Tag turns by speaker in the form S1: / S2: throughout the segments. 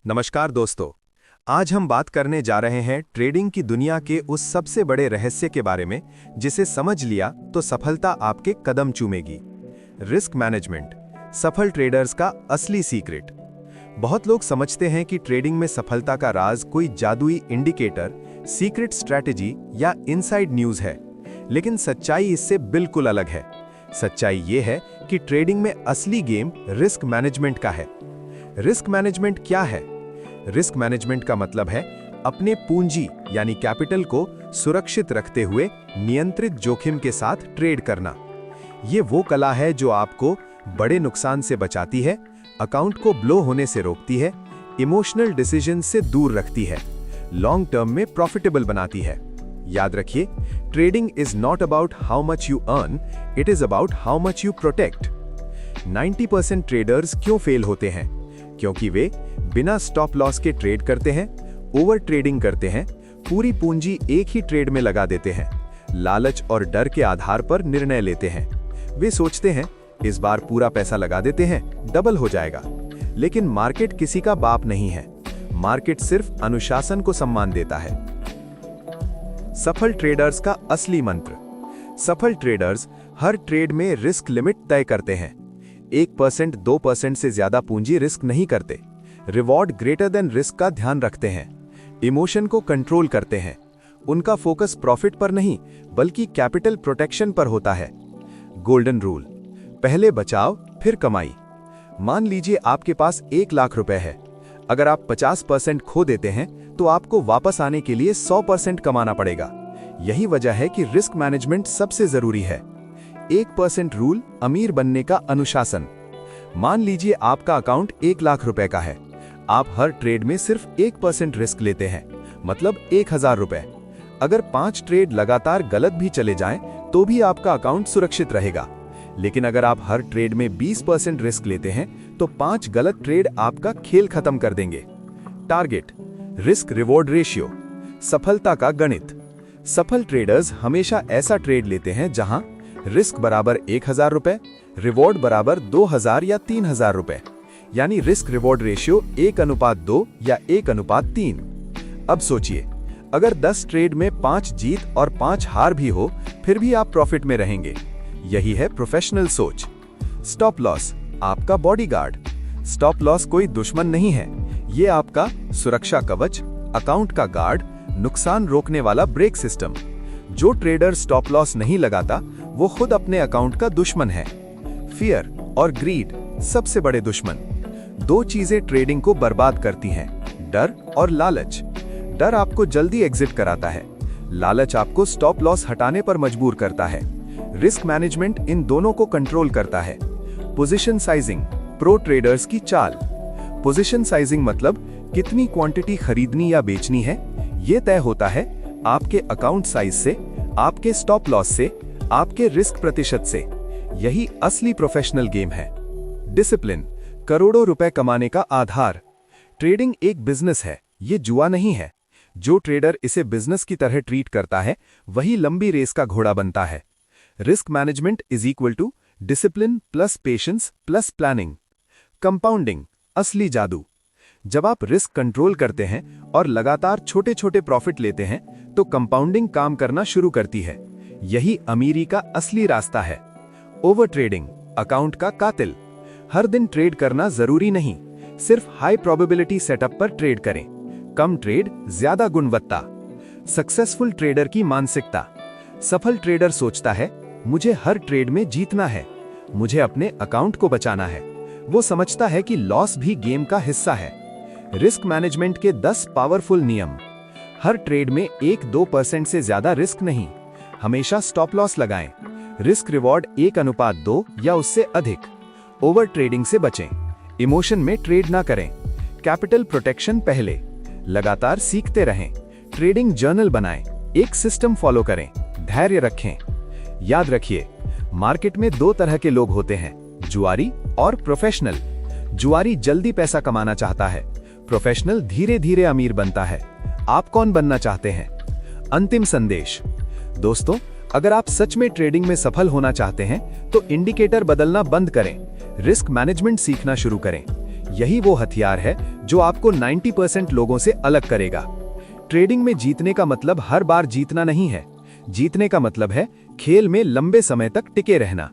S1: नमस्कार दोस्तों। आज हम बात करने जा रहे हैं ट्रेडिंग की दुनिया के उस सबसे बड़े रहस्य के बारे में जिसे समझ लिया तो सफलता आपके कदम चूमेगी। रिस्क मैनेजमेंट, सफल ट्रेडर्स का असली सीक्रेट। बहुत लोग समझते हैं कि ट्रेडिंग में सफलता का राज कोई जादुई इंडिकेटर, सीक्रेट स्ट्रैटेजी या इनसाइड न्यूज है, लेकिन सच्चाई इससे बिल्कुल अलग है। सच्चाई ये है कि ट्रेडिंग में असली गेम रिस्क मैनेजमेंट का है। रिस्क मैनेजमेंट क्या है? रिस्क मैनेजमेंट का मतलब है अपने पूंजी यानी कैपिटल को सुरक्षित रखते हुए नियंत्रित जोखिम के साथ ट्रेड करना। ये वो कला है जो आपको बड़े नुकसान से बचाती है, अकाउंट को ब्लो होने से रोकती है, इमोशनल डिसीजन से दूर रखती है, लॉन्ग टर्म में प्रॉफिटेबल बनाती है। याद रखिए, trading is not about how much you earn, it is about how much you protect. 90% traders क्यों फेल होते हैं? क्योंकि वे बिना स्टॉप लॉस के ट्रेड करते हैं, ओवर ट्रेडिंग करते हैं, पूरी पूंजी एक ही ट्रेड में लगा देते हैं, लालच और डर के आधार पर निर्णय लेते हैं। वे सोचते हैं इस बार पूरा पैसा लगा देते हैं, डबल हो जाएगा। लेकिन मार्केट किसी का बाप नहीं है। मार्केट सिर्फ अनुशासन को सम्मान देता है। सफल ट्रेडर्स का असली मंत्र। सफल ट्रेडर्स हर ट्रेड में रिस्क लिमिट तय करते हैं। 1%, 2% से ज्यादा पूंजी रिस्क नहीं करते। रिवॉर्ड ग्रेटर देन रिस्क का ध्यान रखते हैं। इमोशन को कंट्रोल करते हैं। उनका फोकस प्रॉफिट पर नहीं बल्कि कैपिटल प्रोटेक्शन पर होता है। गोल्डन रूल, पहले बचाओ फिर कमाई। मान लीजिए आपके पास 1 लाख रुपए है। अगर आप 50% खो देते हैं तो आपको वापस आने के लिए 100% कमाना पड़ेगा। यही वजह है कि रिस्क मैनेजमेंट सबसे जरूरी है। 1% रूल, अमीर बनने का अनुशासन। मान लीजिए आपका अकाउंट 1 लाख रुपए का है। आप हर ट्रेड में सिर्फ 1% रिस्क लेते हैं, मतलब 1000 रुपए। अगर 5 ट्रेड लगातार गलत भी चले जाएं, तो भी आपका अकाउंट सुरक्षित रहेगा। लेकिन अगर आप हर ट्रेड में 20% रिस्क लेते हैं, तो 5 गलत ट्रेड आपका खेल खत्म कर देंगे। टारगेट, रिस्क रिवॉर्ड रेशियो, सफलता का गणित। सफल ट्रेडर्स हमेशा ऐसा ट्रेड लेते हैं जहां रिस्क बराबर 1000 रुपए, रिवॉर्ड बराबर 2000 या 3000 रुपए, यानी रिस्क रिवॉर्ड रेशियो 1:2 या 1:3। अब सोचिए, अगर 10 ट्रेड में 5 जीत और 5 हार भी हो, फिर भी आप प्रॉफिट में रहेंगे। यही है प्रोफेशनल सोच। स्टॉप लॉस, आपका बॉडीगार्ड। स्टॉप लॉस कोई दुश्मन नहीं है, ये आपका सुरक्षा कवच, अकाउंट का गार्ड, नुकसान रोकने वाला ब्रेक सिस्टम। जो ट्रेडर स्टॉप लॉस नहीं लगाता, वो खुद अपने अकाउंट का दुश्मन है। फियर और ग्रीड, सबसे बड़े दुश्मन। 2 चीजें ट्रेडिंग को बर्बाद करती हैं, डर और लालच। डर आपको जल्दी एग्जिट कराता है, लालच आपको स्टॉप लॉस हटाने पर मजबूर करता है। रिस्क मैनेजमेंट इन दोनों को कंट्रोल करता है। पोजीशन साइजिंग, प्रो ट्रेडर्स की चाल। पोजीशन साइजिंग मतलब कितनी क्वांटिटी खरीदनी या बेचनी है, यह तय होता है आपके अकाउंट साइज से, आपके स्टॉप लॉस से, आपके रिस्क प्रतिशत से। यही असली प्रोफेशनल गेम है। डिसिप्लिन, करोड़ों रुपए कमाने का आधार। ट्रेडिंग एक बिजनेस है, ये जुआ नहीं है। जो ट्रेडर इसे बिजनेस की तरह ट्रीट करता है, वही लंबी रेस का घोड़ा बनता है। Risk management is equal to discipline plus patience plus planning. Compounding, असली जादू। जब आप रिस्क कंट्रोल करते हैं और लगातार छोटे छोटे प्रॉफिट लेते हैं, तो कंपाउंडिंग काम करना शुरू करती है। यही अमीरी का असली रास्ता है। ओवर ट्रेडिंग, अकाउंट का कातिल। हर दिन ट्रेड करना जरूरी नहीं, सिर्फ हाई प्रोबेबिलिटी सेटअप पर ट्रेड करें। कम ट्रेड, ज्यादा गुणवत्ता। सक्सेसफुल ट्रेडर की मानसिकता। सफल ट्रेडर सोचता है, मुझे हर ट्रेड में जीतना है, मुझे अपने अकाउंट को बचाना है। वो समझता है कि लॉस भी गेम का हिस्सा है। रिस्क मैनेजमेंट के 10 पावरफुल नियम। हर ट्रेड में 1-2% से ज्यादा रिस्क नहीं। हमेशा स्टॉप लॉस लगाएं। रिस्क रिवॉर्ड 1:2 या उससे अधिक। ओवर ट्रेडिंग से बचें। इमोशन में ट्रेड ना करें। कैपिटल प्रोटेक्शन पहले। लगातार सीखते रहें। ट्रेडिंग जर्नल बनाएं। एक सिस्टम फॉलो करें। धैर्य रखें। याद रखिए, मार्केट में 2 तरह के लोग होते हैं, जुआरी और प्रोफेशनल। जुआरी जल्दी पैसा कमाना चाहता है, प्रोफेशनल धीरे धीरे अमीर बनता है। आप कौन बनना चाहते हैं? अंतिम संदेश। दोस्तों, अगर आप सच में ट्रेडिंग में सफल होना चाहते हैं, तो इंडिकेटर बदलना बंद करें, रिस्क मैनेजमेंट सीखना शुरू करें। यही वो हथियार है जो आपको 90% लोगों से अलग करेगा। ट्रेडिंग में जीतने का मतलब हर बार जीतना नहीं है। जीतने का मतलब है खेल में लंबे समय तक टिके रहना।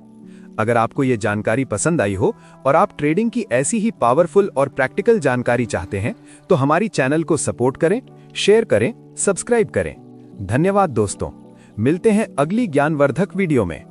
S1: अगर आपको ये जानकारी पसंद आई हो और आप ट्रेडिंग की ऐसी ही पावरफुल और प्रैक्टिकल जानकारी चाहते हैं तो हमारी चैनल को सपोर्ट करें, शेयर करें, सब्सक्राइब करें। धन्यवाद दोस्तों। मिलते हैं अगली ज्ञानवर्धक वीडियो में।